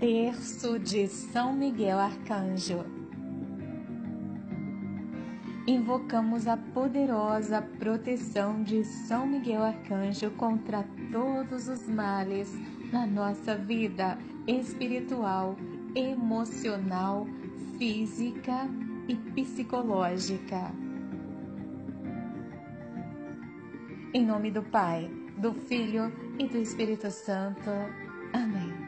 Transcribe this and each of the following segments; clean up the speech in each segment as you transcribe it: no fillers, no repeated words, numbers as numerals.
Terço de São Miguel Arcanjo. Invocamos a poderosa proteção de São Miguel Arcanjo contra todos os males na nossa vida espiritual, emocional, física e psicológica. Em nome do Pai, do Filho e do Espírito Santo. Amém.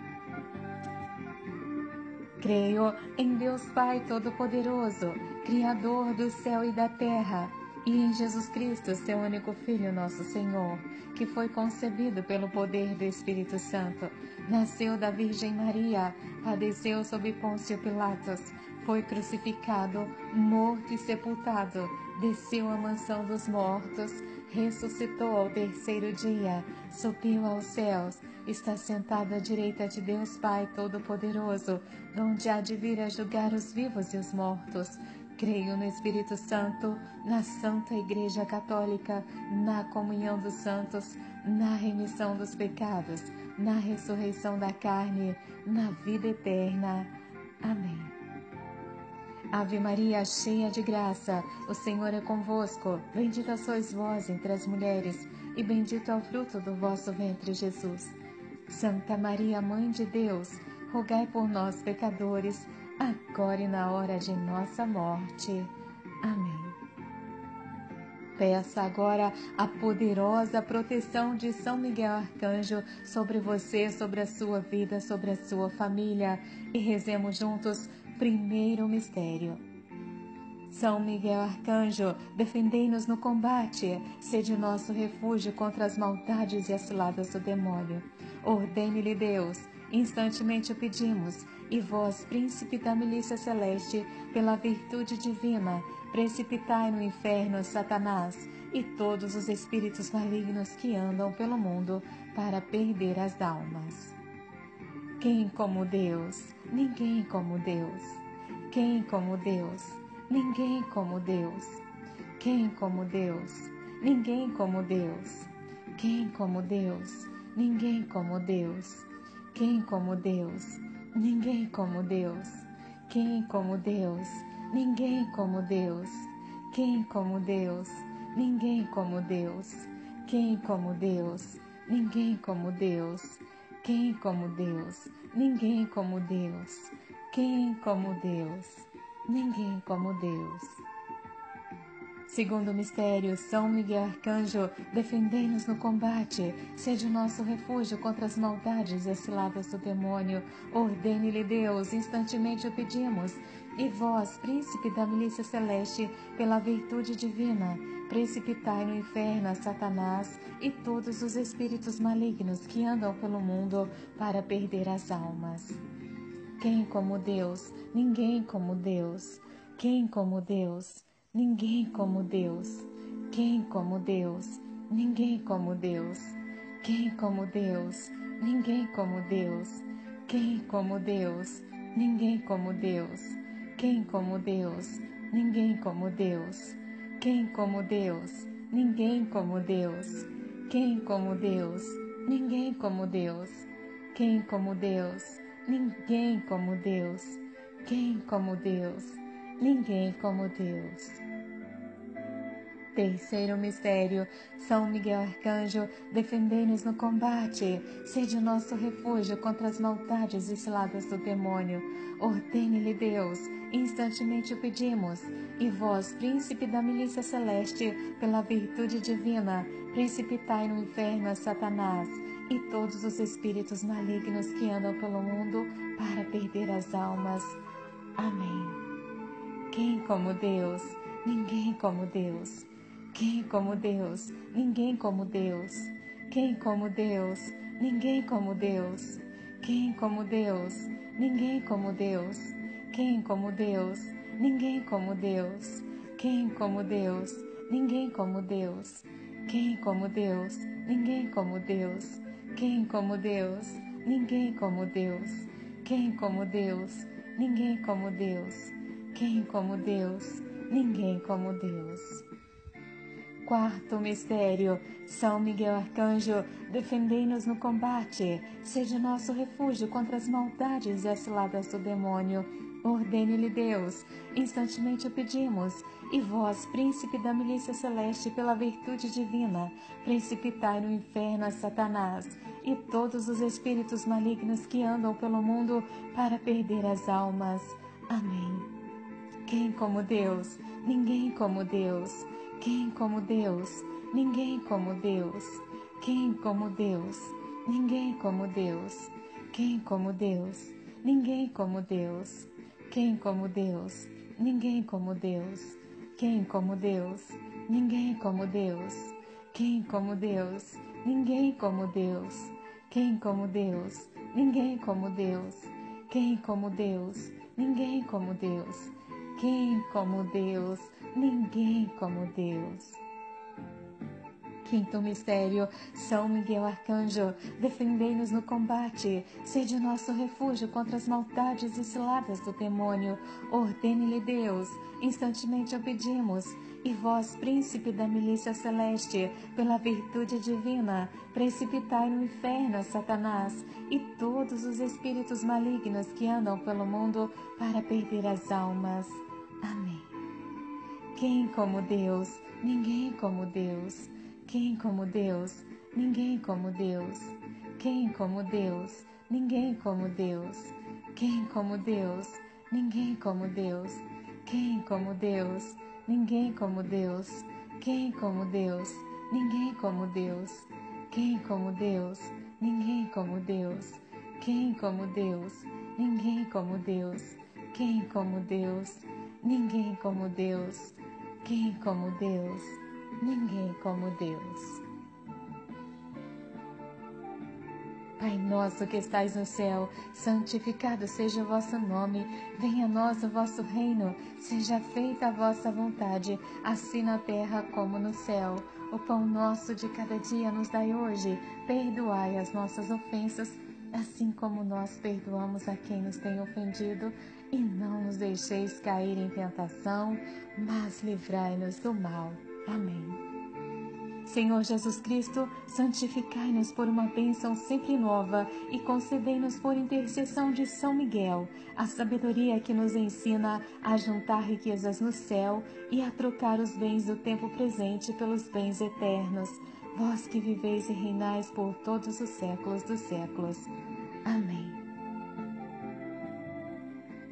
Creio em Deus Pai Todo-Poderoso, Criador do céu e da terra, e em Jesus Cristo, seu único Filho, nosso Senhor, que foi concebido pelo poder do Espírito Santo, nasceu da Virgem Maria, padeceu sob Pôncio Pilatos, foi crucificado, morto e sepultado, desceu à mansão dos mortos, ressuscitou ao terceiro dia, subiu aos céus, está sentado à direita de Deus Pai Todo-Poderoso, donde há de vir a julgar os vivos e os mortos. Creio no Espírito Santo, na Santa Igreja Católica, na comunhão dos santos, na remissão dos pecados, na ressurreição da carne, na vida eterna. Amém. Ave Maria, cheia de graça, o Senhor é convosco. Bendita sois vós entre as mulheres, e bendito é o fruto do vosso ventre, Jesus. Santa Maria, Mãe de Deus, rogai por nós, pecadores, agora e na hora de nossa morte. Amém. Peça agora a poderosa proteção de São Miguel Arcanjo sobre você, sobre a sua vida, sobre a sua família, e rezemos juntos primeiro mistério. São Miguel Arcanjo, defendei-nos no combate, sede nosso refúgio contra as maldades e as ciladas do demônio. Ordene-lhe Deus, instantemente o pedimos, e vós, príncipe da milícia celeste, pela virtude divina, precipitai no inferno Satanás e todos os espíritos malignos que andam pelo mundo para perder as almas. Quem como Deus? Ninguém como Deus. Quem como Deus? Ninguém como Deus. Quem como Deus? Ninguém como Deus. Quem como Deus? Ninguém como Deus. Quem como Deus? Ninguém como Deus. Quem como Deus? Ninguém como Deus. Quem como Deus? Ninguém como Deus. Quem como Deus? Ninguém como Deus. Quem como Deus? Ninguém como Deus. Quem como Deus? Ninguém como Deus. Segundo mistério, São Miguel Arcanjo, defendei-nos no combate, sede o nosso refúgio contra as maldades e as ciladas do demônio. Ordene-lhe Deus, instantemente o pedimos. E vós, príncipe da milícia celeste, pela virtude divina, precipitai no inferno a Satanás e todos os espíritos malignos que andam pelo mundo para perder as almas. Quem como Deus? Ninguém como Deus. Quem como Deus? Ninguém como Deus. Quem como Deus? Ninguém como Deus. Quem como Deus? Ninguém como Deus. Quem como Deus? Ninguém como Deus. Quem como Deus? Ninguém como Deus. Quem como Deus? Ninguém como Deus. Quem como Deus? Ninguém como Deus. Quem como Deus? Ninguém como Deus. Quem como Deus? Ninguém como Deus. Terceiro mistério, São Miguel Arcanjo, defendei-nos no combate, sede o nosso refúgio contra as maldades e ciladas do demônio. Ordene-lhe Deus, instantemente o pedimos. E vós, príncipe da milícia celeste, pela virtude divina, precipitai no inferno a Satanás e todos os espíritos malignos que andam pelo mundo para perder as almas. Amém. Quem como Deus? Ninguém como Deus. Quem como Deus? Ninguém como Deus. Quem como Deus? Ninguém como Deus. Quem como Deus? Ninguém como Deus. Quem como Deus? Ninguém como Deus. Quem como Deus? Ninguém como Deus. Quem como Deus? Ninguém como Deus. Quem como Deus? Ninguém como Deus. Quem como Deus? Ninguém como Deus. Quem como Deus? Ninguém como Deus. Quarto mistério, São Miguel Arcanjo, defendei-nos no combate, seja nosso refúgio contra as maldades e as ciladas do demônio. Ordene-lhe Deus, instantemente o pedimos, e vós, príncipe da milícia celeste, pela virtude divina, precipitai no inferno a Satanás e todos os espíritos malignos que andam pelo mundo para perder as almas. Amém. Quem como Deus? Ninguém como Deus. Quem como Deus? Ninguém como Deus. Quem como Deus? Ninguém como Deus. Quem como Deus? Ninguém como Deus. Quem como Deus? Ninguém como Deus. Quem como Deus? Ninguém como Deus. Quem como Deus? Ninguém como Deus. Quem como Deus? Ninguém como Deus. Quem como Deus? Ninguém como Deus. Quem como Deus? Ninguém como Deus. Quinto mistério, São Miguel Arcanjo, defendei-nos no combate, sede nosso refúgio contra as maldades e ciladas do demônio. Ordene-lhe Deus, instantemente o pedimos, e vós, príncipe da milícia celeste, pela virtude divina, precipitai no inferno a Satanás e todos os espíritos malignos que andam pelo mundo para perder as almas. Amém. Quem como Deus? Ninguém como Deus. Quem como Deus? Ninguém como Deus. Quem como Deus? Ninguém como Deus. Quem como Deus? Ninguém como Deus. Quem como Deus? Ninguém como Deus. Quem como Deus? Ninguém como Deus. Quem como Deus? Ninguém como Deus. Quem como Deus? Ninguém como Deus. Quem como Deus? Ninguém como Deus. Quem como Deus? Ninguém como Deus. Pai nosso que estais no céu, santificado seja o vosso nome. Venha a nós o vosso reino. Seja feita a vossa vontade, assim na terra como no céu. O pão nosso de cada dia nos dai hoje. Perdoai as nossas ofensas, assim como nós perdoamos a quem nos tem ofendido. E não nos deixeis cair em tentação, mas livrai-nos do mal. Amém. Senhor Jesus Cristo, santificai-nos por uma bênção sempre nova e concedei-nos por intercessão de São Miguel a sabedoria que nos ensina a juntar riquezas no céu e a trocar os bens do tempo presente pelos bens eternos. Vós que viveis e reinais por todos os séculos dos séculos. Amém.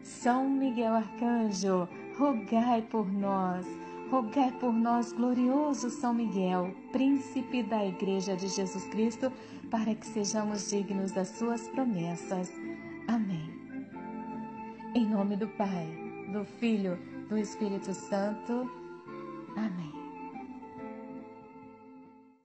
São Miguel Arcanjo, rogai por nós. Rogai por nós, glorioso São Miguel, príncipe da Igreja de Jesus Cristo, para que sejamos dignos das suas promessas. Amém. Em nome do Pai, do Filho, do Espírito Santo. Amém.